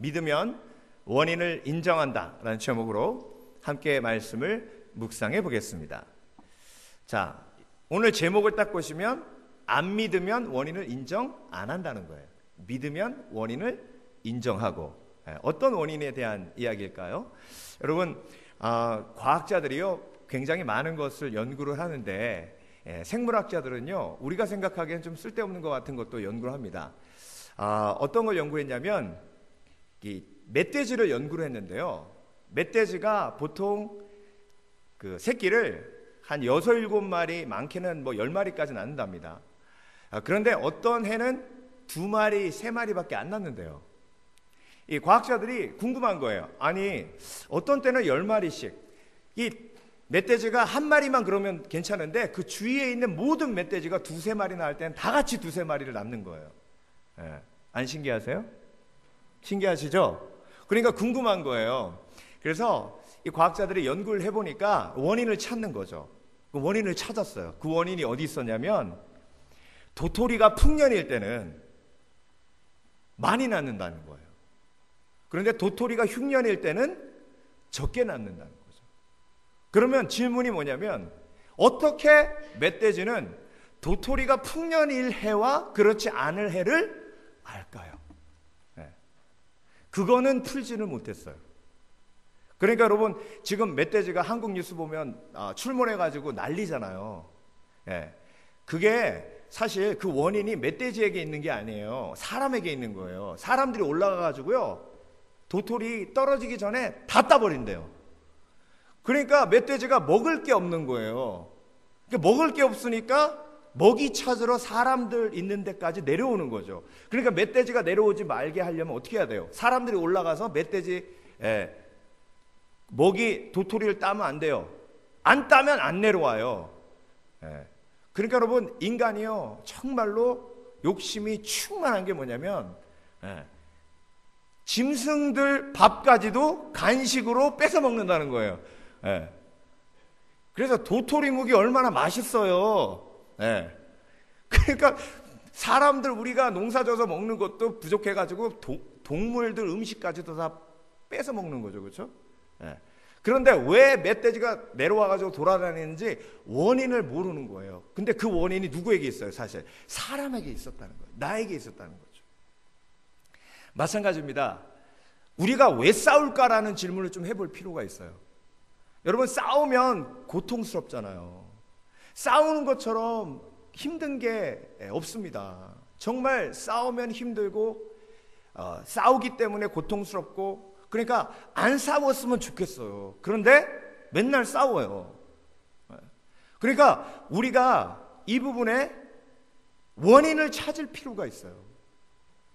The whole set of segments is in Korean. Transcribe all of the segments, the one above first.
믿으면 원인을 인정한다라는 제목으로 함께 말씀을 묵상해 보겠습니다. 자, 오늘 제목을 딱 보시면 안 믿으면 원인을 인정 안 한다는 거예요. 믿으면 원인을 인정하고. 어떤 원인에 대한 이야기일까요? 여러분, 과학자들이요 굉장히 많은 것을 연구를 하는데 생물학자들은요 우리가 생각하기엔 좀 쓸데없는 것 같은 것도 연구를 합니다. 어떤 걸 연구했냐면 이 멧돼지를 연구를 했는데요, 멧돼지가 보통 그 새끼를 한 6, 7마리, 많게는 뭐 10마리까지 낳는답니다. 그런데 어떤 해는 2마리, 3마리밖에 안 낳는데요. 이 과학자들이 궁금한 거예요. 아니, 어떤 때는 10마리씩, 이 멧돼지가 한 마리만 그러면 괜찮은데 그 주위에 있는 모든 멧돼지가 2, 3마리 낳을 때는 다 같이 2, 3마리를 낳는 거예요. 안 신기하세요? 신기하시죠? 그러니까 궁금한 거예요. 그래서 이 과학자들이 연구를 해보니까 원인을 찾는 거죠. 그 원인을 찾았어요. 그 원인이 어디 있었냐면 도토리가 풍년일 때는 많이 낳는다는 거예요. 그런데 도토리가 흉년일 때는 적게 낳는다는 거죠. 그러면 질문이 뭐냐면 어떻게 멧돼지는 도토리가 풍년일 해와 그렇지 않을 해를 알까요? 그거는 풀지를 못했어요. 그러니까 여러분, 지금 멧돼지가 한국 뉴스 보면 출몰해가지고 난리잖아요. 그게 사실 그 원인이 멧돼지에게 있는 게 아니에요. 사람에게 있는 거예요. 사람들이 올라가가지고요 도토리 떨어지기 전에 다 따버린대요. 그러니까 멧돼지가 먹을 게 없는 거예요. 그러니까 먹을 게 없으니까 먹이 찾으러 사람들 있는 데까지 내려오는 거죠. 그러니까 멧돼지가 내려오지 말게 하려면 어떻게 해야 돼요? 사람들이 올라가서 멧돼지 먹이 도토리를 따면 안 돼요. 안 따면 안 내려와요. 그러니까 여러분, 인간이요 정말로 욕심이 충만한 게 뭐냐면 짐승들 밥까지도 간식으로 뺏어 먹는다는 거예요. 그래서 도토리 묵이 얼마나 맛있어요. 그러니까 사람들 우리가 농사져서 먹는 것도 부족해가지고 동물들 음식까지도 다 뺏어 먹는 거죠. 그렇죠? 그런데 왜 멧돼지가 내려와가지고 돌아다니는지 원인을 모르는 거예요. 근데 그 원인이 누구에게 있어요? 사실 사람에게 있었다는 거예요. 나에게 있었다는 거죠. 마찬가지입니다. 우리가 왜 싸울까라는 질문을 좀 해볼 필요가 있어요. 여러분, 싸우면 고통스럽잖아요. 싸우는 것처럼 힘든 게 없습니다. 정말 싸우면 힘들고 싸우기 때문에 고통스럽고, 그러니까 안 싸웠으면 좋겠어요. 그런데 맨날 싸워요. 그러니까 우리가 이 부분에 원인을 찾을 필요가 있어요.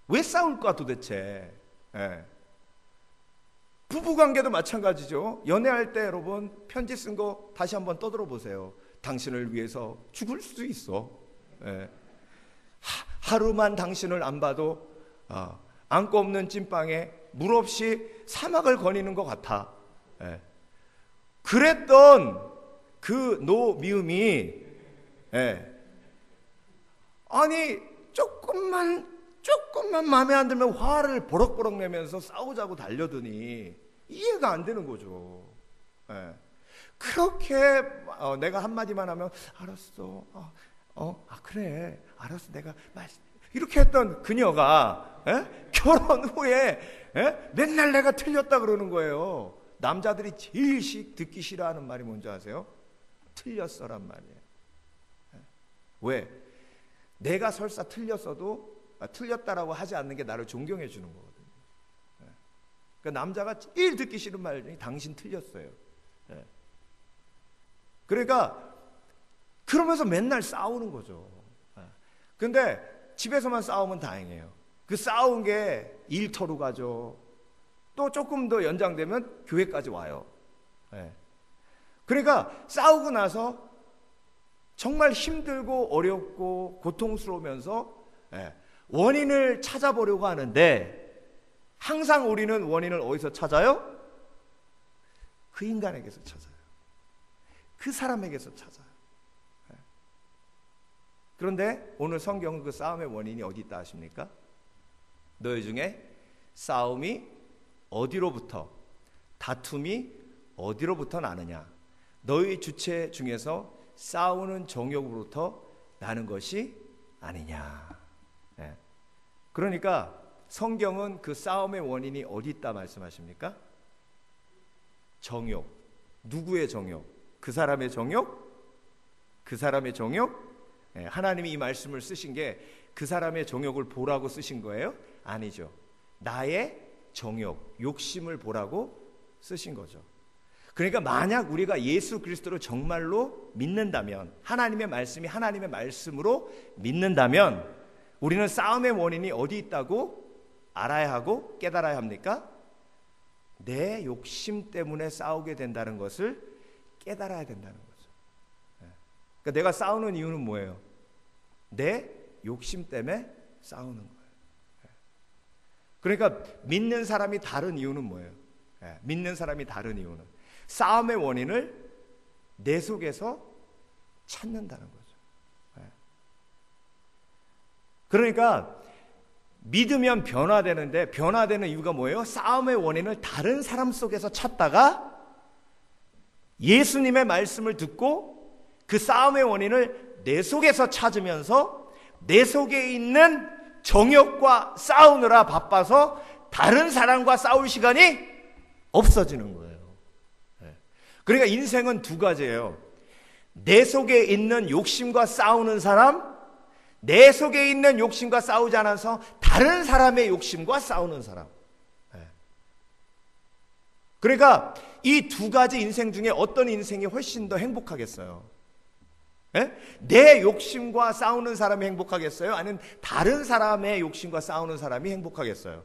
왜 싸울까 도대체? 부부관계도 마찬가지죠. 연애할 때 여러분 편지 쓴 거 다시 한번 떠들어 보세요. 당신을 위해서 죽을 수도 있어. 하루만 당신을 안 봐도 안고 없는 찐빵에 물 없이 사막을 거니는 것 같아. 그랬던 그 노미움이 아니 조금만 마음에 안 들면 화를 버럭버럭 내면서 싸우자고 달려드니 이해가 안 되는 거죠. 그렇게 내가 한마디만 하면 알았어, 그래, 알았어, 내가 이렇게 했던 그녀가 결혼 후에 맨날 내가 틀렸다 그러는 거예요. 남자들이 제일 듣기 싫어하는 말이 뭔지 아세요? 틀렸어란 말이에요. 왜? 내가 설사 틀렸어도 틀렸다라고 하지 않는 게 나를 존경해 주는 거거든요. 그러니까 남자가 제일 듣기 싫은 말 중에 당신 틀렸어요. 그러니까 그러면서 맨날 싸우는 거죠. 근데 집에서만 싸우면 다행이에요. 그 싸운 게 일터로 가죠. 또 조금 더 연장되면 교회까지 와요. 그러니까 싸우고 나서 정말 힘들고 어렵고 고통스러우면서 원인을 찾아보려고 하는데 항상 우리는 원인을 어디서 찾아요? 그 인간에게서 찾아요. 그 사람에게서 찾아요. 그런데 오늘 성경은 그 싸움의 원인이 어디 있다 하십니까? 너희 중에 싸움이 어디로부터, 다툼이 어디로부터 나느냐? 너희 주체 중에서 싸우는 정욕으로부터 나는 것이 아니냐. 예. 그러니까 성경은 그 싸움의 원인이 어디 있다 말씀하십니까? 정욕. 누구의 정욕? 그 사람의 정욕? 그 사람의 정욕? 예. 하나님이 이 말씀을 쓰신 게 그 사람의 정욕을 보라고 쓰신 거예요? 아니죠. 나의 정욕, 욕심을 보라고 쓰신 거죠. 그러니까 만약 우리가 예수 그리스도를 정말로 믿는다면, 하나님의 말씀이 하나님의 말씀으로 믿는다면, 우리는 싸움의 원인이 어디 있다고 알아야 하고 깨달아야 합니까? 내 욕심 때문에 싸우게 된다는 것을 깨달아야 된다는 거죠. 그러니까 내가 싸우는 이유는 뭐예요? 내 욕심 때문에 싸우는 거예요. 그러니까 믿는 사람이 다른 이유는 뭐예요? 믿는 사람이 다른 이유는 싸움의 원인을 내 속에서 찾는다는 거죠. 그러니까 믿으면 변화되는데, 변화되는 이유가 뭐예요? 싸움의 원인을 다른 사람 속에서 찾다가 예수님의 말씀을 듣고 그 싸움의 원인을 내 속에서 찾으면서 내 속에 있는 정욕과 싸우느라 바빠서 다른 사람과 싸울 시간이 없어지는 거예요. 그러니까 인생은 두 가지예요. 내 속에 있는 욕심과 싸우는 사람, 내 속에 있는 욕심과 싸우지 않아서 다른 사람의 욕심과 싸우는 사람. 그러니까 이 두 가지 인생 중에 어떤 인생이 훨씬 더 행복하겠어요? 내 욕심과 싸우는 사람이 행복하겠어요? 아니면 다른 사람의 욕심과 싸우는 사람이 행복하겠어요?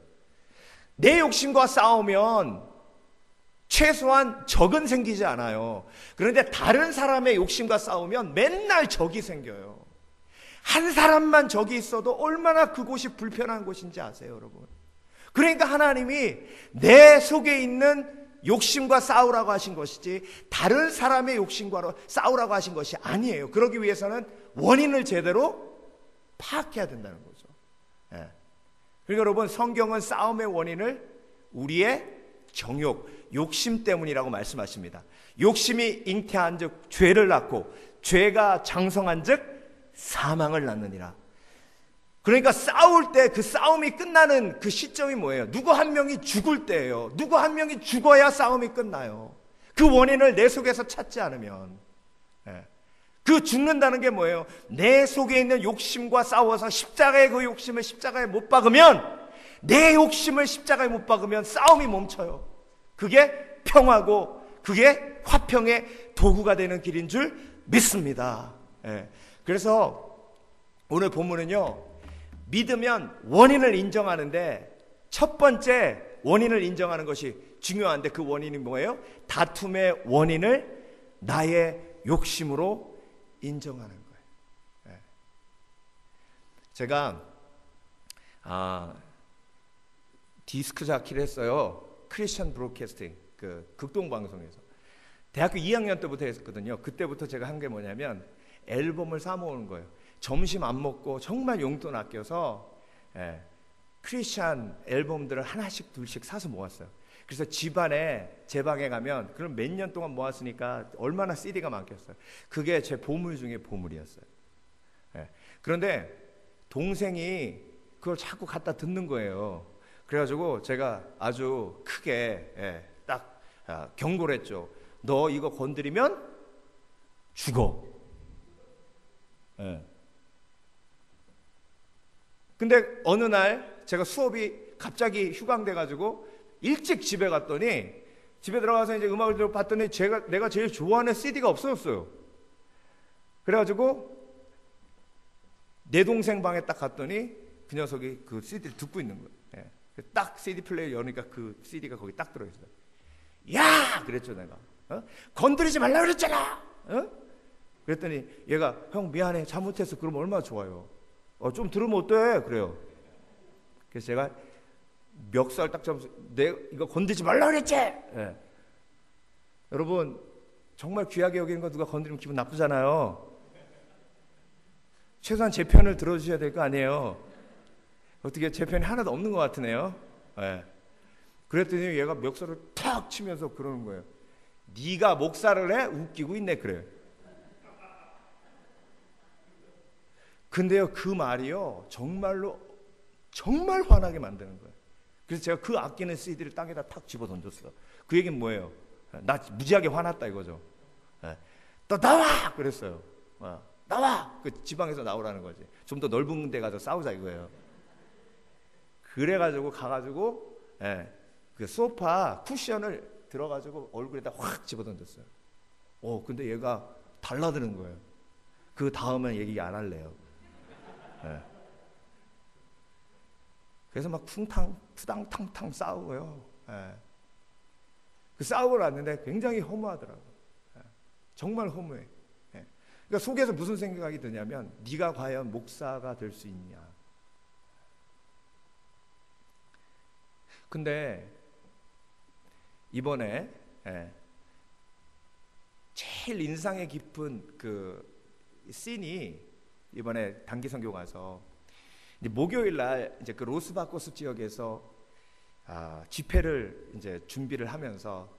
내 욕심과 싸우면 최소한 적은 생기지 않아요. 그런데 다른 사람의 욕심과 싸우면 맨날 적이 생겨요. 한 사람만 적이 있어도 얼마나 그곳이 불편한 곳인지 아세요, 여러분? 그러니까 하나님이 내 속에 있는 욕심과 싸우라고 하신 것이지 다른 사람의 욕심과 싸우라고 하신 것이 아니에요. 그러기 위해서는 원인을 제대로 파악해야 된다는 거죠. 그러니까 여러분, 성경은 싸움의 원인을 우리의 정욕, 욕심 때문이라고 말씀하십니다. 욕심이 잉태한 즉 죄를 낳고 죄가 장성한 즉 사망을 낳느니라. 그러니까 싸울 때 그 싸움이 끝나는 그 시점이 뭐예요? 누구 한 명이 죽을 때예요. 누구 한 명이 죽어야 싸움이 끝나요. 그 원인을 내 속에서 찾지 않으면. 그 죽는다는 게 뭐예요? 내 속에 있는 욕심과 싸워서 십자가의 그 욕심을 십자가에 못 박으면, 내 욕심을 십자가에 못 박으면 싸움이 멈춰요. 그게 평화고 그게 화평의 도구가 되는 길인 줄 믿습니다. 그래서 오늘 본문은요, 믿으면 원인을 인정하는데 첫 번째 원인을 인정하는 것이 중요한데, 그 원인이 뭐예요? 다툼의 원인을 나의 욕심으로 인정하는 거예요. 제가 디스크 자키를 했어요. 크리스천 브로드캐스팅, 그 극동방송에서 대학교 2학년 때부터 했거든요. 그때부터 제가 한 게 뭐냐면 앨범을 사 모으는 거예요. 점심 안 먹고 정말 용돈 아껴서 크리스찬 앨범들을 하나씩 둘씩 사서 모았어요. 그래서 집안에 제 방에 가면, 그럼 몇 년 동안 모았으니까 얼마나 CD가 많겠어요. 그게 제 보물 중에 보물이었어요. 그런데 동생이 그걸 자꾸 갖다 듣는 거예요. 그래가지고 제가 아주 크게 딱 경고를 했죠. 너 이거 건드리면 죽어. 근데 어느 날 제가 수업이 갑자기 휴강돼가지고 일찍 집에 갔더니, 집에 들어가서 이제 음악을 들어봤더니 내가 제일 좋아하는 CD가 없어졌어요. 그래가지고 내 동생 방에 딱 갔더니 그 녀석이 그 CD를 듣고 있는 거예요. 딱 CD 플레이어 여니까 그 CD가 거기 딱 들어있어요. 야! 그랬죠, 내가. 건드리지 말라 그랬잖아! 그랬더니 얘가, 형 미안해, 잘못했어. 그러면 얼마나 좋아요. 좀 들으면 어때? 그래요. 그래서 제가 멱살 딱 잡아서, 내가 이거 건드리지 말라 그랬지? 여러분, 정말 귀하게 여기는 거 누가 건드리면 기분 나쁘잖아요. 최소한 제 편을 들어주셔야 될 거 아니에요. 어떻게 제 편이 하나도 없는 것 같으네요. 그랬더니 얘가 멱살을 탁 치면서 그러는 거예요. 네가 목사를 해? 웃기고 있네. 그래요. 근데요, 그 말이요 정말로 정말 화나게 만드는 거예요. 그래서 제가 그 아끼는 CD를 땅에다 탁 집어 던졌어. 그 얘기는 뭐예요? 나 무지하게 화났다 이거죠. 또 나와! 그랬어요. 나와! 그 지방에서 나오라는 거지. 좀 더 넓은 데 가서 싸우자 이거예요. 그래가지고 가가지고 그 소파 쿠션을 들어가지고 얼굴에다 확 집어 던졌어요. 근데 얘가 달라드는 거예요. 그 다음은 얘기 안 할래요. 그래서 막 푸당탕탕 싸우고요. 그 싸우고 났는데 굉장히 허무하더라고요. 정말 허무해. 그러니까 속에서 무슨 생각이 드냐면 네가 과연 목사가 될 수 있냐. 근데 이번에 제일 인상에 깊은 그 씬이 이번에 단기 선교 가서 이제 목요일 날 이제 그 로스바코스 지역에서 집회를 이제 준비를 하면서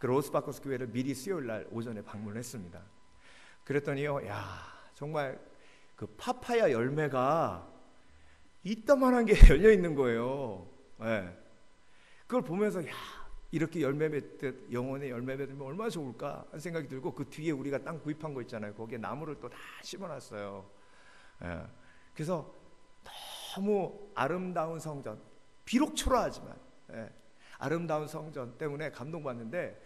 그 로스바코스 교회를 미리 수요일 날 오전에 방문했습니다. 그랬더니요, 야 정말 그 파파야 열매가 이따만한 게 열려 있는 거예요. 그걸 보면서 야 이렇게 열매 맺듯 영혼의 열매 맺으면 얼마나 좋을까 하는 생각이 들고, 그 뒤에 우리가 땅 구입한 거 있잖아요. 거기에 나무를 또 다 심어놨어요. 그래서 너무 아름다운 성전, 비록 초라하지만 아름다운 성전 때문에 감동받는데,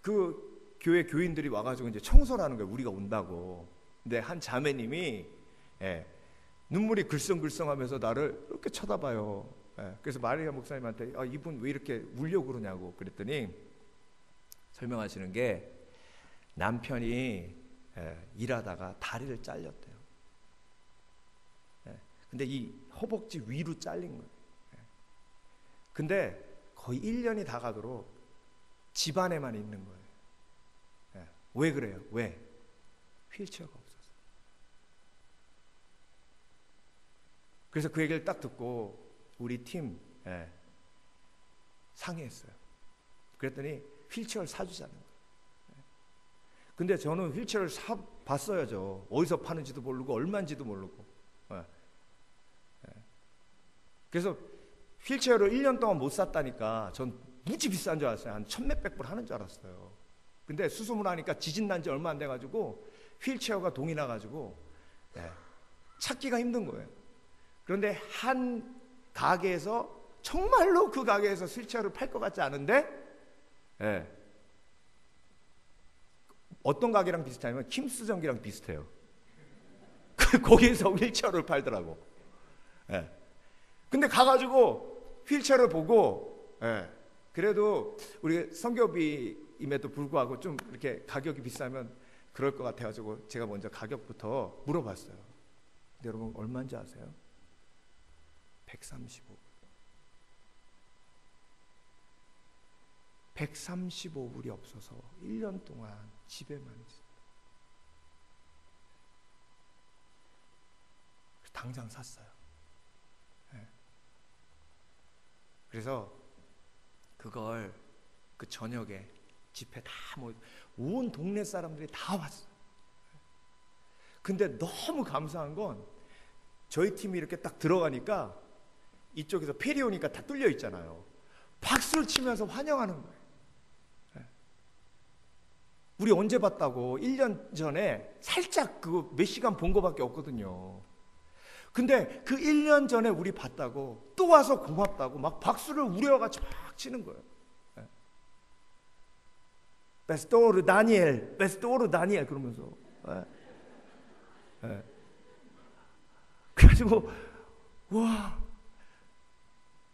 그 교회 교인들이 와가지고 이제 청소를 하는 거예요. 우리가 온다고. 근데 한 자매님이 눈물이 글썽글썽하면서 나를 이렇게 쳐다봐요. 그래서 마리아 목사님한테 이분 왜 이렇게 울려고 그러냐고 그랬더니 설명하시는 게 남편이 일하다가 다리를 잘렸대요. 근데 이 허벅지 위로 잘린 거예요. 근데 거의 1년이 다 가도록 집안에만 있는 거예요. 왜 그래요? 왜? 휠체어가 없어서. 그래서 그 얘기를 딱 듣고 우리 팀 상의했어요. 그랬더니 휠체어를 사주자는 거예요. 근데 저는 휠체어를 봤어야죠. 어디서 파는지도 모르고 얼마인지도 모르고. 그래서 휠체어를 1년 동안 못 샀다니까 전 무지 비싼 줄 알았어요. 한 1,000몇백 불 하는 줄 알았어요. 근데 수소문 하니까 지진 난 지 얼마 안 돼가지고 휠체어가 동이 나가지고 찾기가 힘든 거예요. 그런데 한 가게에서, 정말로 그 가게에서 휠체어를 팔 것 같지 않은데 어떤 가게랑 비슷하냐면 킴스전기랑 비슷해요. 거기에서 휠체어를 팔더라고. 근데 가가지고 휠체어를 보고 그래도 우리 선교비임에도 불구하고 좀 이렇게 가격이 비싸면 그럴 것 같아가지고 제가 먼저 가격부터 물어봤어요. 근데 여러분 얼마인지 아세요? 135. 135불이 없어서 1년 동안 집에만 있어요. 당장 샀어요. 그래서 그걸 그 저녁에 집회 다 온 동네 사람들이 다 왔어요. 근데 너무 감사한 건 저희 팀이 이렇게 딱 들어가니까 이쪽에서 페리 오니까 다 뚫려 있잖아요. 박수를 치면서 환영하는 거예요. 우리 언제 봤다고 1년 전에 살짝 그 몇 시간 본 거밖에 없거든요. 근데 그 1년 전에 우리 봤다고 또 와서 고맙다고 막 박수를 우려같이 막 치는 거예요. 베스토르 다니엘, 베스토르 다니엘 그러면서. 그래가지고 와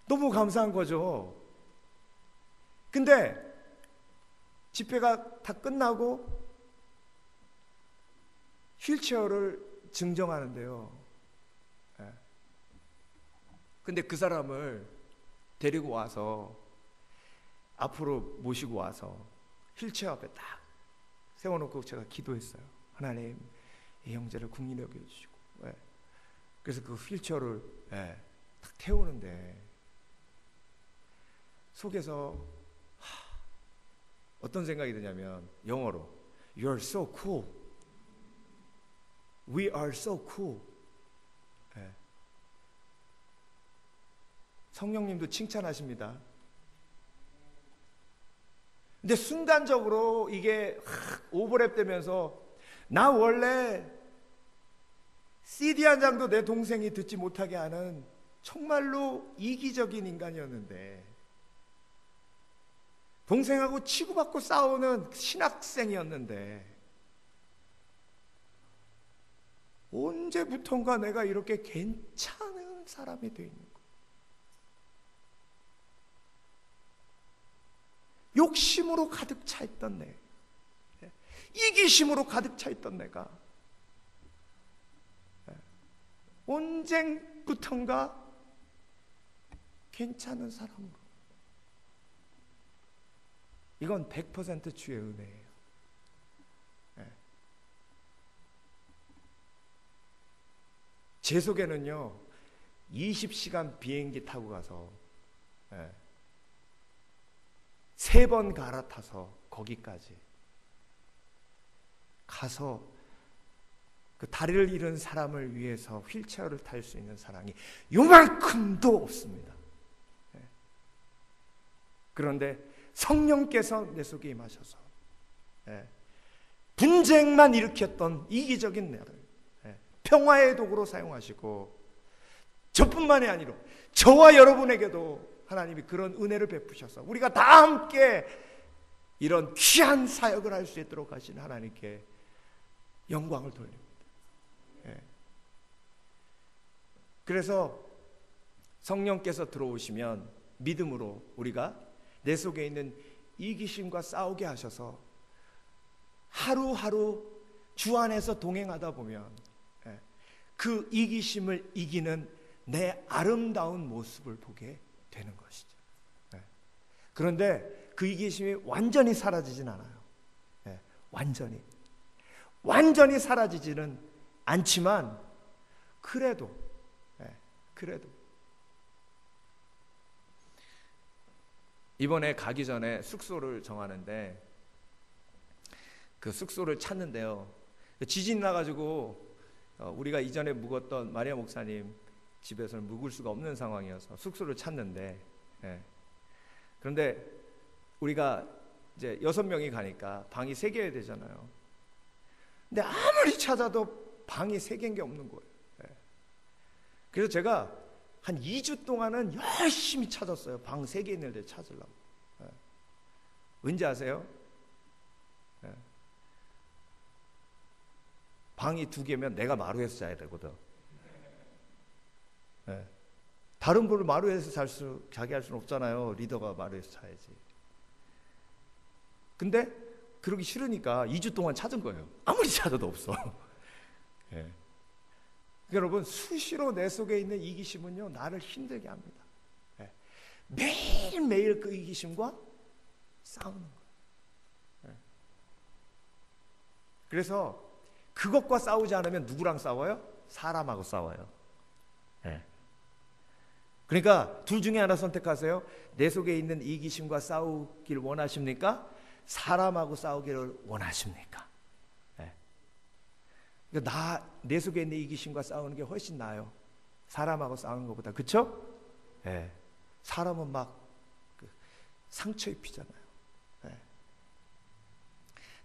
너무 감사한 거죠. 근데 집회가 다 끝나고 휠체어를 증정하는데요. 근데 그 사람을 데리고 와서 앞으로 모시고 와서 휠체어 앞에 딱 세워놓고 제가 기도했어요. 하나님, 이 형제를 긍휼히 여겨주시고. 그래서 그 휠체어를 딱 태우는데 속에서 어떤 생각이 드냐면 영어로 You're so cool. We are so cool. 네. 성령님도 칭찬하십니다. 근데 순간적으로 이게 오버랩 되면서 나 원래 CD 한 장도 내 동생이 듣지 못하게 하는 정말로 이기적인 인간이었는데, 동생하고 치고받고 싸우는 신학생이었는데, 언제부턴가 내가 이렇게 괜찮은 사람이 되어 있는 거예요. 욕심으로 가득 차 있던 내, 이기심으로 가득 차 있던 내가 언제부턴가 괜찮은 사람으로. 이건 100% 주의 은혜예요. 제 속에는요 20시간 비행기 타고 가서 3번 갈아타서 거기까지 가서 그 다리를 잃은 사람을 위해서 휠체어를 탈 수 있는 사랑이 요만큼도 없습니다. 그런데 성령께서 내 속에 임하셔서 분쟁만 일으켰던 이기적인 나를 평화의 도구로 사용하시고, 저뿐만이 아니라 저와 여러분에게도 하나님이 그런 은혜를 베푸셔서 우리가 다 함께 이런 귀한 사역을 할 수 있도록 하신 하나님께 영광을 돌립니다. 그래서 성령께서 들어오시면 믿음으로 우리가 내 속에 있는 이기심과 싸우게 하셔서 하루하루 주 안에서 동행하다 보면 그 이기심을 이기는 내 아름다운 모습을 보게 되는 것이죠. 그런데 그 이기심이 완전히 사라지진 않아요. 완전히 사라지지는 않지만 그래도 이번에 가기 전에 숙소를 정하는데, 그 숙소를 찾는데요, 지진이 나가지고 우리가 이전에 묵었던 마리아 목사님 집에서는 묵을 수가 없는 상황이어서 숙소를 찾는데, 그런데 우리가 이제 6명이 가니까 방이 3개여야 되잖아요. 근데 아무리 찾아도 방이 3개인 게 없는 거예요. 그래서 제가 한 2주 동안은 열심히 찾았어요. 방 3개 있는 데 찾으려고. 왠지 아세요? 방이 2개면 내가 마루에서 자야 되거든. 다른 분을 마루에서 자게 할 수는 없잖아요. 리더가 마루에서 자야지. 근데 그러기 싫으니까 2주 동안 찾은 거예요. 아무리 찾아도 없어. 여러분, 수시로 내 속에 있는 이기심은요 나를 힘들게 합니다. 매일매일 그 이기심과 싸우는 거예요. 그래서 그것과 싸우지 않으면 누구랑 싸워요? 사람하고 싸워요. 그러니까 둘 중에 하나 선택하세요. 내 속에 있는 이기심과 싸우길 원하십니까? 사람하고 싸우기를 원하십니까? 그러니까 내 속에 있는 이기심과 싸우는 게 훨씬 나아요. 사람하고 싸우는 것보다. 그렇죠? 사람은 막 상처 입히잖아요.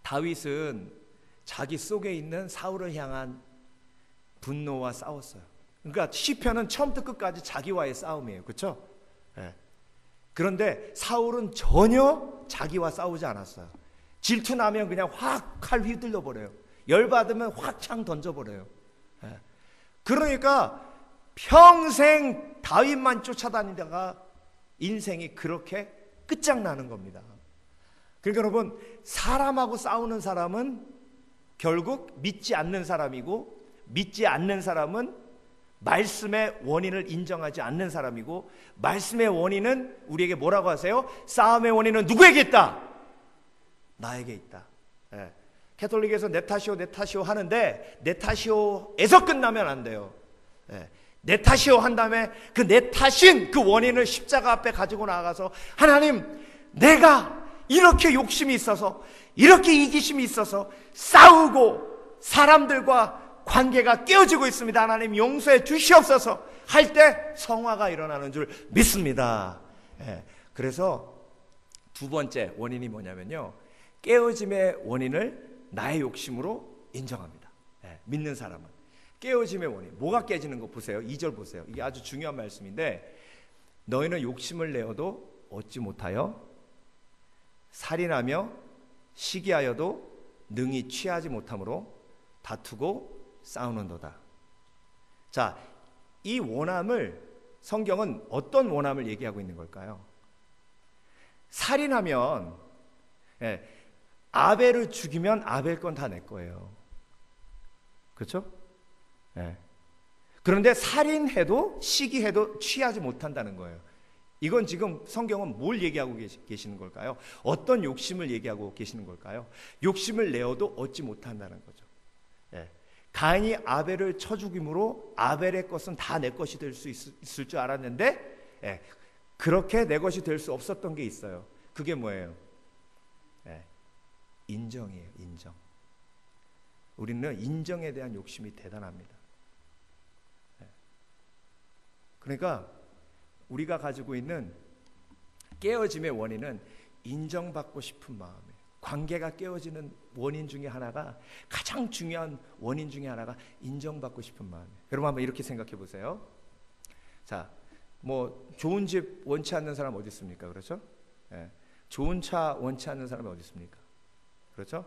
다윗은 자기 속에 있는 사울을 향한 분노와 싸웠어요. 그러니까 시편은 처음부터 끝까지 자기와의 싸움이에요. 그렇죠? 그런데 사울은 전혀 자기와 싸우지 않았어요. 질투나면 그냥 확 칼 휘둘러 버려요. 열받으면 확 창 던져버려요. 그러니까 평생 다윗만 쫓아다니다가 인생이 그렇게 끝장나는 겁니다. 그러니까 여러분, 사람하고 싸우는 사람은 결국 믿지 않는 사람이고, 믿지 않는 사람은 말씀의 원인을 인정하지 않는 사람이고, 말씀의 원인은 우리에게 뭐라고 하세요? 싸움의 원인은 누구에게 있다? 나에게 있다. 캐톨릭에서 내 탓이오 하는데 내 탓이오에서 끝나면 안 돼요. 내 탓이요 한 다음에 그 내 탓인 그 원인을 십자가 앞에 가지고 나가서 하나님, 내가 이렇게 욕심이 있어서, 이렇게 이기심이 있어서 싸우고 사람들과 관계가 깨어지고 있습니다. 하나님 용서해 주시옵소서 할 때 성화가 일어나는 줄 믿습니다. 그래서 두 번째 원인이 뭐냐면요, 깨어짐의 원인을 나의 욕심으로 인정합니다. 믿는 사람은 깨어짐의 원인, 뭐가 깨지는 거 보세요. 2절 보세요. 이게 아주 중요한 말씀인데, 너희는 욕심을 내어도 얻지 못하여 살인하며 시기하여도 능히 취하지 못함으로 다투고 싸우는도다. 자, 이 원함을 성경은 어떤 원함을 얘기하고 있는 걸까요? 살인하면, 아벨을 죽이면 아벨 건 다 내 거예요. 그렇죠? 그런데 살인해도 시기해도 취하지 못한다는 거예요. 이건 지금 성경은 뭘 얘기하고 계시는 걸까요? 어떤 욕심을 얘기하고 계시는 걸까요? 욕심을 내어도 얻지 못한다는 거죠. 가인이 아벨을 쳐 죽임으로 아벨의 것은 다 내 것이 될 수 있을 줄 알았는데, 그렇게 내 것이 될 수 없었던 게 있어요. 그게 뭐예요? 인정이에요. 인정. 우리는 인정에 대한 욕심이 대단합니다. 그러니까 우리가 가지고 있는 깨어짐의 원인은 인정받고 싶은 마음이에요. 관계가 깨어지는 원인 중에 하나가, 가장 중요한 원인 중에 하나가 인정받고 싶은 마음이에요. 여러분 한번 이렇게 생각해 보세요. 자, 뭐 좋은 집 원치 않는 사람 어디 있습니까? 그렇죠? 좋은 차 원치 않는 사람이 어디 있습니까? 그렇죠?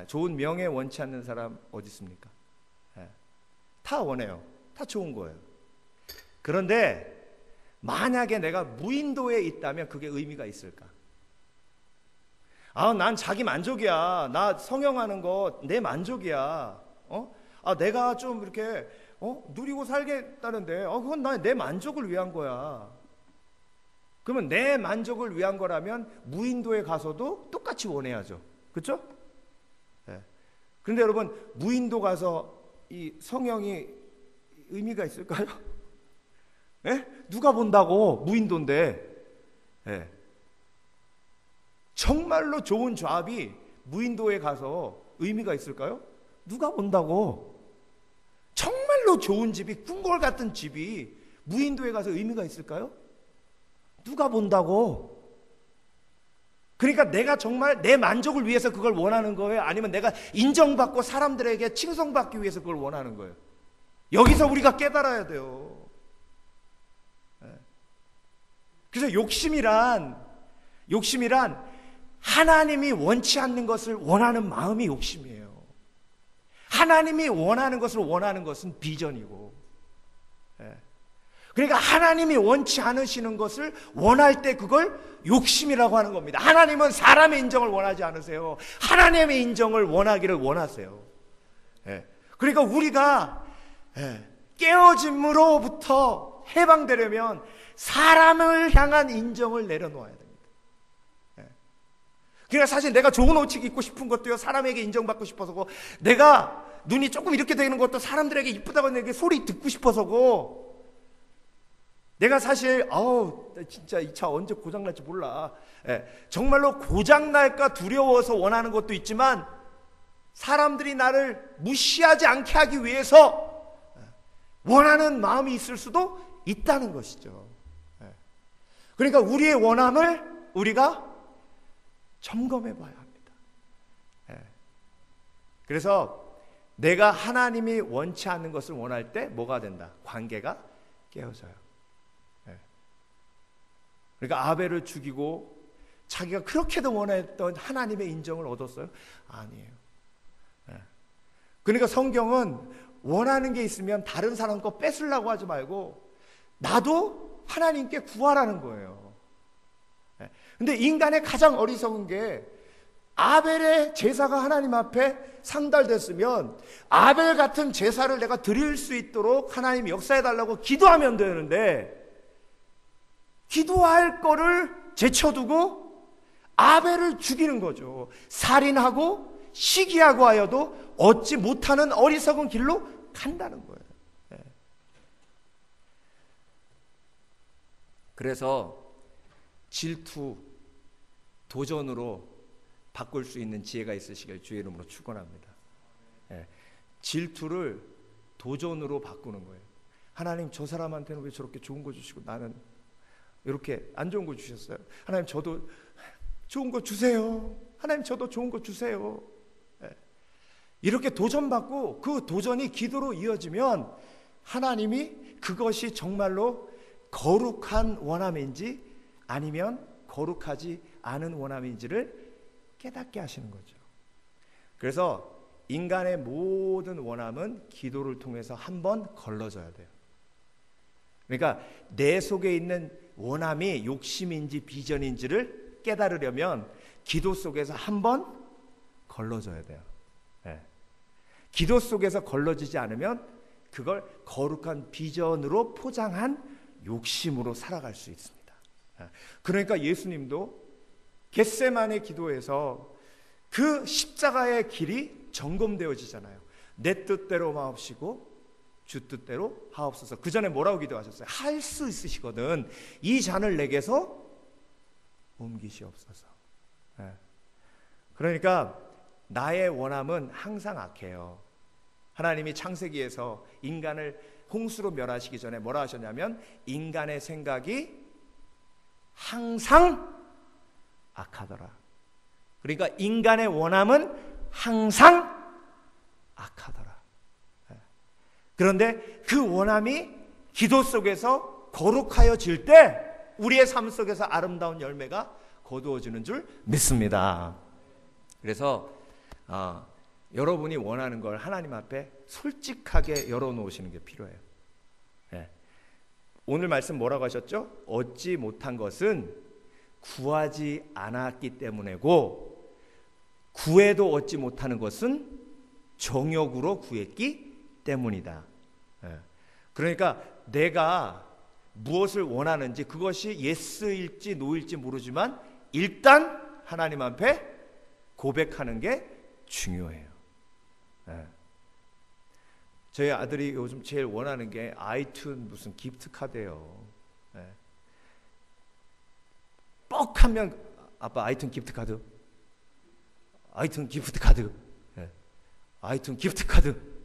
좋은 명예 원치 않는 사람 어디 있습니까? 다 원해요. 다 좋은 거예요. 그런데 만약에 내가 무인도에 있다면 그게 의미가 있을까? 난 자기 만족이야. 나 성형하는 거 내 만족이야. 내가 좀 이렇게 누리고 살겠다는데 그건 내 만족을 위한 거야. 그러면 내 만족을 위한 거라면 무인도에 가서도 똑같이 원해야죠. 그렇죠? 그런데 여러분, 무인도 가서 이 성형이 의미가 있을까요? 누가 본다고? 무인도인데. 정말로 좋은 잡이 무인도에 가서 의미가 있을까요? 누가 본다고? 정말로 좋은 집이, 궁궐 같은 집이 무인도에 가서 의미가 있을까요? 누가 본다고? 그러니까 내가 정말 내 만족을 위해서 그걸 원하는 거예요? 아니면 내가 인정받고 사람들에게 칭송받기 위해서 그걸 원하는 거예요? 여기서 우리가 깨달아야 돼요. 그래서 욕심이란 하나님이 원치 않는 것을 원하는 마음이 욕심이에요. 하나님이 원하는 것을 원하는 것은 비전이고, 그러니까 하나님이 원치 않으시는 것을 원할 때 그걸 욕심이라고 하는 겁니다. 하나님은 사람의 인정을 원하지 않으세요. 하나님의 인정을 원하기를 원하세요. 그러니까 우리가 깨어짐으로부터 해방되려면 사람을 향한 인정을 내려놓아야 됩니다. 그러니까 사실 내가 좋은 옷 입고 싶은 것도요, 사람에게 인정받고 싶어서고, 내가 눈이 조금 이렇게 되는 것도 사람들에게 이쁘다고 내게 소리 듣고 싶어서고, 내가 사실 진짜 이 차 언제 고장날지 몰라, 정말로 고장날까 두려워서 원하는 것도 있지만, 사람들이 나를 무시하지 않게 하기 위해서 원하는 마음이 있을 수도 있다는 것이죠. 그러니까 우리의 원함을 우리가 점검해 봐야 합니다. 그래서 내가 하나님이 원치 않는 것을 원할 때 뭐가 된다? 관계가 깨어져요. 그러니까 아벨을 죽이고 자기가 그렇게도 원했던 하나님의 인정을 얻었어요? 아니에요. 그러니까 성경은 원하는 게 있으면 다른 사람 거 뺏으려고 하지 말고 나도 하나님께 구하라는 거예요. 근데 인간의 가장 어리석은 게, 아벨의 제사가 하나님 앞에 상달됐으면 아벨 같은 제사를 내가 드릴 수 있도록 하나님 역사해 달라고 기도하면 되는데, 기도할 거를 제쳐두고 아벨을 죽이는 거죠. 살인하고 시기하고 하여도 얻지 못하는 어리석은 길로 간다는 거예요. 그래서 질투, 도전으로 바꿀 수 있는 지혜가 있으시길 주의 이름으로 축원합니다. 예, 질투를 도전으로 바꾸는 거예요. 하나님, 저 사람한테는 왜 저렇게 좋은 거 주시고 나는 이렇게 안 좋은 거 주셨어요. 하나님, 저도 좋은 거 주세요. 하나님, 저도 좋은 거 주세요. 예, 이렇게 도전받고 그 도전이 기도로 이어지면 하나님이 그것이 정말로 거룩한 원함인지 아니면 거룩하지 않은 원함인지를 깨닫게 하시는 거죠. 그래서 인간의 모든 원함은 기도를 통해서 한번 걸러져야 돼요. 그러니까 내 속에 있는 원함이 욕심인지 비전인지를 깨달으려면 기도 속에서 한번 걸러져야 돼요. 네. 기도 속에서 걸러지지 않으면 그걸 거룩한 비전으로 포장한 욕심으로 살아갈 수 있습니다. 그러니까 예수님도 겟세마네 기도에서 그 십자가의 길이 점검되어지잖아요. 내 뜻대로 마옵시고 주 뜻대로 하옵소서. 그 전에 뭐라고 기도하셨어요? 할 수 있으시거든 이 잔을 내게서 옮기시옵소서. 그러니까 나의 원함은 항상 악해요. 하나님이 창세기에서 인간을 홍수로 멸하시기 전에 뭐라 하셨냐면 인간의 생각이 항상 악하더라. 그러니까 인간의 원함은 항상 악하더라. 그런데 그 원함이 기도 속에서 거룩하여질 때 우리의 삶 속에서 아름다운 열매가 거두어지는 줄 믿습니다. 그래서 여러분이 원하는 걸 하나님 앞에 솔직하게 열어놓으시는 게 필요해요. 오늘 말씀 뭐라고 하셨죠? 얻지 못한 것은 구하지 않았기 때문이고 구해도 얻지 못하는 것은 정욕으로 구했기 때문이다. 그러니까 내가 무엇을 원하는지 그것이 예스일지 노일지 모르지만 일단 하나님 앞에 고백하는 게 중요해요. 저희 아들이 요즘 제일 원하는 게 아이튠 무슨 기프트 카드예요. 뻑하면 아빠 아이튠 기프트 카드, 아이튠 기프트 카드, 아이튠 기프트 카드.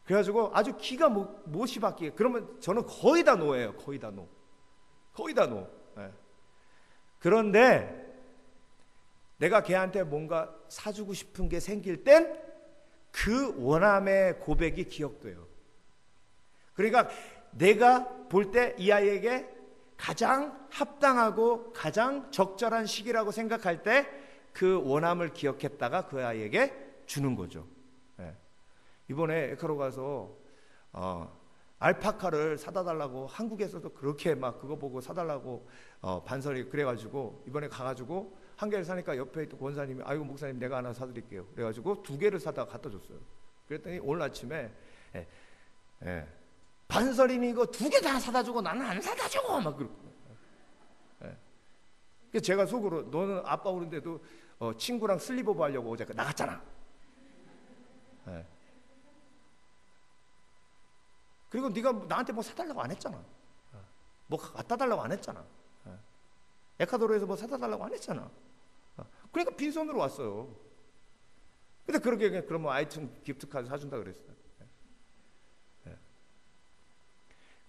그래가지고 아주 기가 못이 바뀌게. 그러면 저는 거의 다 노예요. 거의 다 노. 거의 다 노. 그런데 내가 걔한테 뭔가 사주고 싶은 게 생길 땐 그 원함의 고백이 기억돼요. 그러니까 내가 볼 때 이 아이에게 가장 합당하고 가장 적절한 시기라고 생각할 때 그 원함을 기억했다가 그 아이에게 주는 거죠. 이번에 에카로 가서 알파카를 사다 달라고 한국에서도 그렇게 막 그거 보고 사달라고 반설이 그래가지고 이번에 가가지고 한 개를 사니까 옆에 있던 권사님이 아이고 목사님 내가 하나 사드릴게요. 그래가지고 두 개를 사다가 갖다 줬어요. 그랬더니 오늘 아침에 반설이니 이거 두 개 다 사다 주고 나는 안 사다 주고 막 그러고. 그래서 제가 속으로 너는 아빠 오는데도 친구랑 슬립오버 하려고 어제 나갔잖아. 그리고 네가 나한테 뭐 사달라고 안 했잖아. 뭐 갖다 달라고 안 했잖아. 에콰도르에서 뭐 사다 달라고 안 했잖아. 그러니까 빈손으로 왔어요. 근데 그렇게 그러면 아이튠 기프트카드 사준다 그랬어요.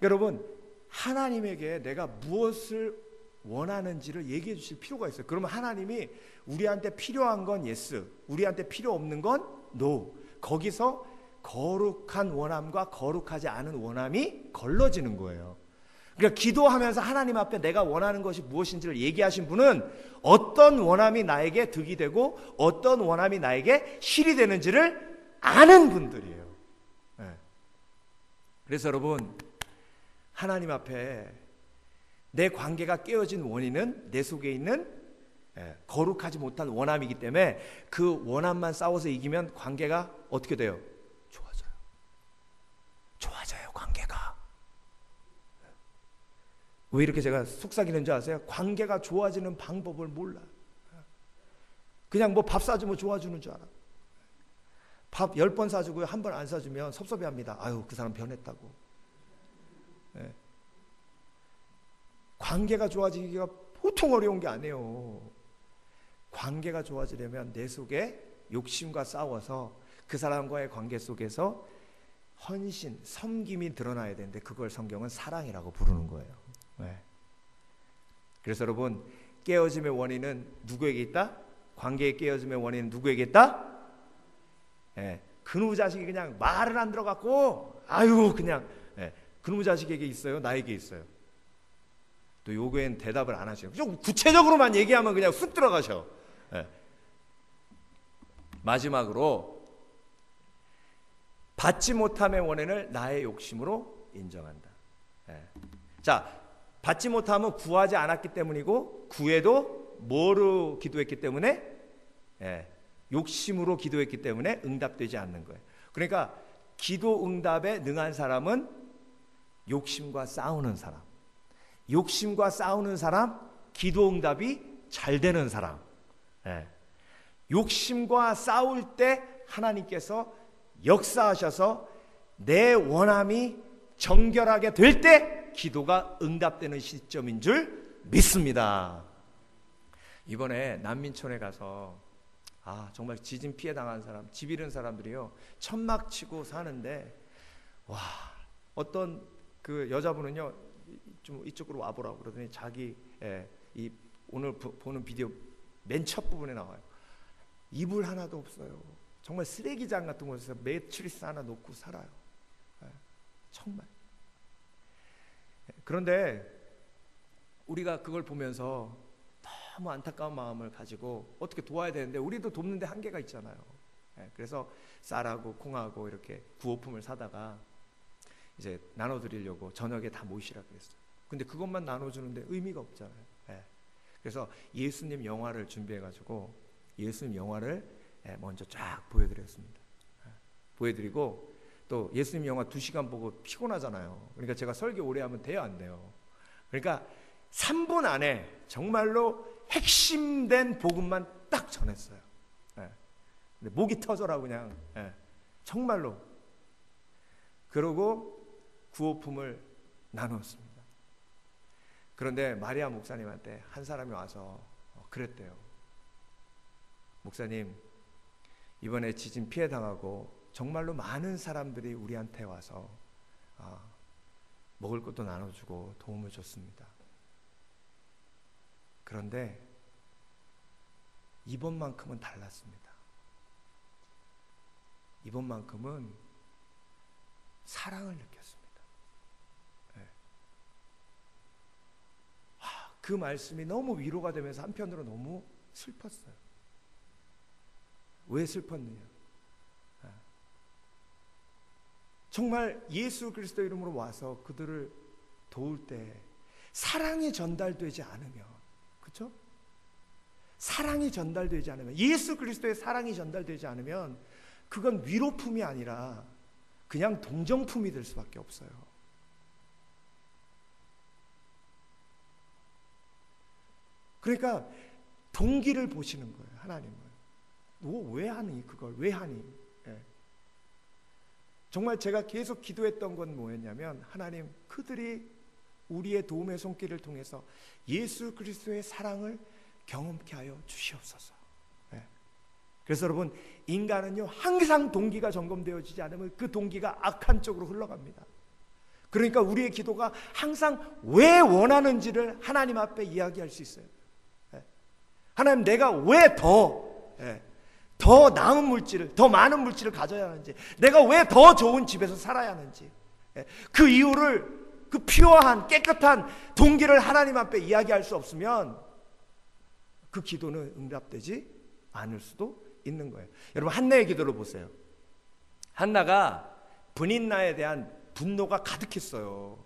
여러분 하나님에게 내가 무엇을 원하는지를 얘기해 주실 필요가 있어요. 그러면 하나님이 우리한테 필요한 건 예스, 우리한테 필요 없는 건 노. 거기서 거룩한 원함과 거룩하지 않은 원함이 걸러지는 거예요. 그러니까 기도하면서 하나님 앞에 내가 원하는 것이 무엇인지를 얘기하신 분은 어떤 원함이 나에게 득이 되고 어떤 원함이 나에게 실이 되는지를 아는 분들이에요. 그래서 여러분 하나님 앞에 내 관계가 깨어진 원인은 내 속에 있는 거룩하지 못한 원함이기 때문에 그 원함만 싸워서 이기면 관계가 어떻게 돼요? 좋아져요 관계가. 왜 이렇게 제가 속삭이는 줄 아세요? 관계가 좋아지는 방법을 몰라. 그냥 뭐 밥 사주면 좋아지는 줄 알아. 밥 10번 사주고요 1번 안 사주면 섭섭해합니다. 아유 그 사람 변했다고. 관계가 좋아지기가 보통 어려운 게 아니에요. 관계가 좋아지려면 내 속에 욕심과 싸워서 그 사람과의 관계 속에서 헌신, 섬김이 드러나야 되는데 그걸 성경은 사랑이라고 부르는 거예요. 네. 그래서 여러분, 깨어짐의 원인은 누구에게 있다? 관계의 깨어짐의 원인은 누구에게 있다? 네. 그놈의 자식이 그냥 말을 안 들어갖고 아유 그냥 그놈의 자식에게 있어요? 나에게 있어요? 또 요구엔 대답을 안 하셔요. 좀 구체적으로만 얘기하면 그냥 쑥 들어가셔. 마지막으로 받지 못함의 원인을 나의 욕심으로 인정한다. 자, 받지 못함은 구하지 않았기 때문이고 구해도 뭐로 기도했기 때문에? 욕심으로 기도했기 때문에 응답되지 않는 거예요. 그러니까 기도 응답에 능한 사람은 욕심과 싸우는 사람, 욕심과 싸우는 사람, 기도 응답이 잘 되는 사람. 욕심과 싸울 때 하나님께서 역사하셔서 내 원함이 정결하게 될 때 기도가 응답되는 시점인 줄 믿습니다. 이번에 난민촌에 가서 정말 지진 피해 당한 사람, 집 잃은 사람들이요 천막 치고 사는데 어떤 그 여자분은요 좀 이쪽으로 와보라고 그러더니 자기 이 오늘 보는 비디오 맨 첫 부분에 나와요. 이불 하나도 없어요. 정말 쓰레기장 같은 곳에서 매트리스 하나 놓고 살아요. 정말. 그런데 우리가 그걸 보면서 너무 안타까운 마음을 가지고 어떻게 도와야 되는데 우리도 돕는데 한계가 있잖아요. 그래서 쌀하고 콩하고 이렇게 구호품을 사다가 이제 나눠드리려고 저녁에 다 모이시라 그랬어요. 근데 그것만 나눠주는데 의미가 없잖아요. 그래서 예수님 영화를 준비해가지고 예수님 영화를 먼저 쫙 보여드렸습니다. 보여드리고 또 예수님 영화 2시간 보고 피곤하잖아요. 그러니까 제가 설교 오래 하면 돼요, 안 돼요? 그러니까 3분 안에 정말로 핵심된 복음만 딱 전했어요. 근데 목이 터져라 그냥. 정말로. 그러고 구호품을 나눴습니다. 그런데 마리아 목사님한테 한 사람이 와서 그랬대요. 목사님, 이번에 지진 피해 당하고 정말로 많은 사람들이 우리한테 와서 먹을 것도 나눠주고 도움을 줬습니다. 그런데 이번만큼은 달랐습니다. 이번만큼은 사랑을 느꼈습니다. 그 말씀이 너무 위로가 되면서 한편으로 너무 슬펐어요. 왜 슬펐느냐? 정말 예수 그리스도 이름으로 와서 그들을 도울 때 사랑이 전달되지 않으면, 그렇죠? 사랑이 전달되지 않으면, 예수 그리스도의 사랑이 전달되지 않으면 그건 위로품이 아니라 그냥 동정품이 될 수밖에 없어요. 그러니까 동기를 보시는 거예요, 하나님은. 너 왜 하니? 그걸 왜 하니? 정말 제가 계속 기도했던 건 뭐였냐면, 하나님, 그들이 우리의 도움의 손길을 통해서 예수 그리스도의 사랑을 경험케 하여 주시옵소서. 그래서 여러분, 인간은요 항상 동기가 점검되어지지 않으면 그 동기가 악한 쪽으로 흘러갑니다. 그러니까 우리의 기도가 항상 왜 원하는지를 하나님 앞에 이야기할 수 있어요. 하나님, 내가 왜 더 나은 물질을, 더 많은 물질을 가져야 하는지, 내가 왜 더 좋은 집에서 살아야 하는지, 그 이유를, 그 퓨어한 깨끗한 동기를 하나님 앞에 이야기할 수 없으면 그 기도는 응답되지 않을 수도 있는 거예요. 여러분, 한나의 기도를 보세요. 한나가 분인나에 대한 분노가 가득했어요.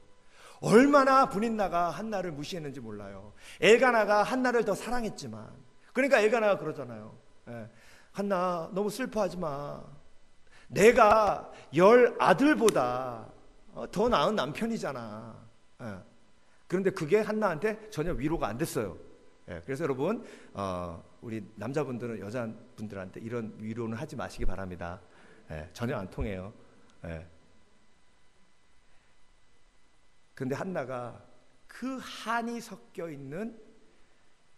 얼마나 분인나가 한나를 무시했는지 몰라요. 엘가나가 한나를 더 사랑했지만, 그러니까 엘가나가 그러잖아요. 한나, 너무 슬퍼하지 마. 내가 10 아들보다 더 나은 남편이잖아. 그런데 그게 한나한테 전혀 위로가 안 됐어요. 그래서 여러분, 우리 남자분들은 여자분들한테 이런 위로는 하지 마시기 바랍니다. 전혀 안 통해요. 그런데 한나가 그 한이 섞여 있는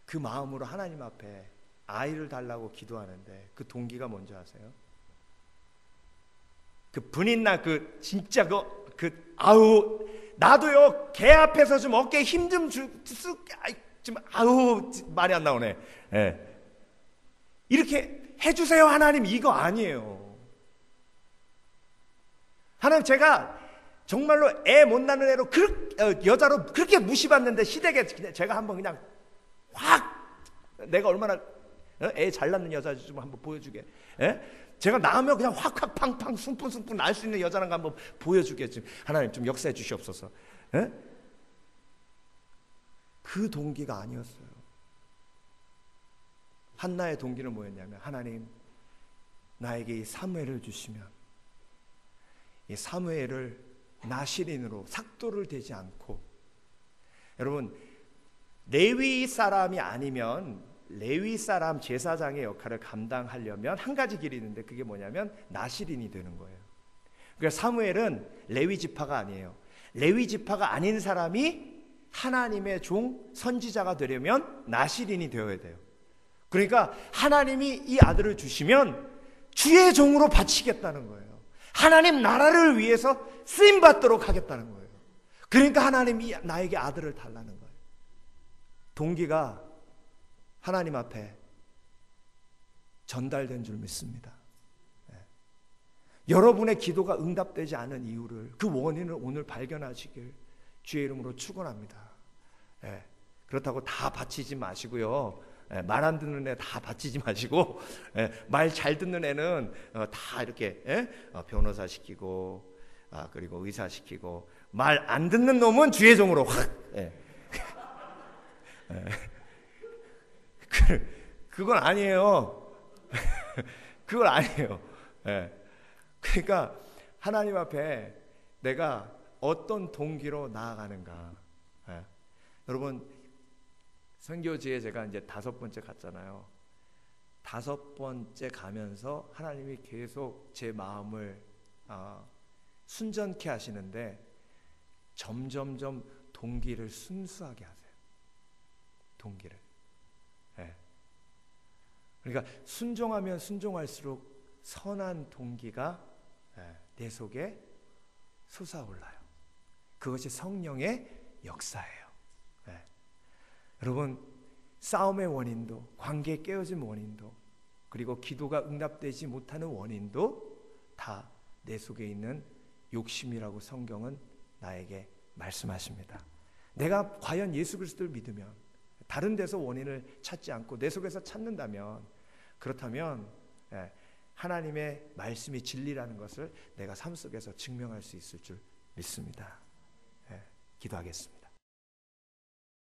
그 마음으로 하나님 앞에 아이를 달라고 기도하는데 그 동기가 뭔지 아세요? 그 분인나 그 진짜 아우 나도요 개 앞에서 좀 어깨에 힘 좀 좀 아우 말이 안 나오네. 예. 이렇게 해주세요 하나님 이거 아니에요. 하나님 제가 정말로 애 못 낳는 애로 여자로 그렇게 무시받는데 시댁에 제가 한번 그냥 확 내가 얼마나 애 잘 낳는 여자인지 좀 한번 보여주게. 예? 제가 낳으면 그냥 확확 팡팡 숨뿐 날 수 있는 여자랑 한번 보여주게. 하나님 좀 역사해 주시옵소서. 예? 그 동기가 아니었어요. 한나의 동기는 뭐였냐면 하나님 나에게 이 사무엘을 주시면 이 사무엘을 나시린으로 삭도를 대지 않고, 여러분 레위 사람이 아니면 레위 사람 제사장의 역할을 감당하려면 한 가지 길이 있는데 그게 뭐냐면 나시린이 되는 거예요. 그러니까 사무엘은 레위 지파가 아니에요. 레위 지파가 아닌 사람이 하나님의 종 선지자가 되려면 나시린이 되어야 돼요. 그러니까 하나님이 이 아들을 주시면 주의 종으로 바치겠다는 거예요. 하나님 나라를 위해서 쓰임 받도록 하겠다는 거예요. 그러니까 하나님이 나에게 아들을 달라는 거예요. 동기가 하나님 앞에 전달된 줄 믿습니다. 여러분의 기도가 응답되지 않은 이유를, 그 원인을 오늘 발견하시길 주의 이름으로 축원합니다. 그렇다고 다 바치지 마시고요. 말 안 듣는 애 다 바치지 마시고, 말 잘 듣는 애는 다 이렇게 변호사 시키고, 그리고 의사 시키고, 말 안 듣는 놈은 주의 종으로 확. 그건 아니에요. 그건 아니에요. 그러니까 하나님 앞에 내가 어떤 동기로 나아가는가. 여러분 선교지에 제가 이제 5번째 갔잖아요. 5번째 가면서 하나님이 계속 제 마음을 순전케 하시는데 점점점 동기를 순수하게 하세요. 동기를. 그러니까 순종하면 순종할수록 선한 동기가 내 속에 솟아올라요. 그것이 성령의 역사예요. 여러분 싸움의 원인도, 관계에 깨어진 원인도, 그리고 기도가 응답되지 못하는 원인도 다 내 속에 있는 욕심이라고 성경은 나에게 말씀하십니다. 내가 과연 예수 그리스도를 믿으면, 다른 데서 원인을 찾지 않고 내 속에서 찾는다면, 그렇다면 하나님의 말씀이 진리라는 것을 내가 삶 속에서 증명할 수 있을 줄 믿습니다. 기도하겠습니다.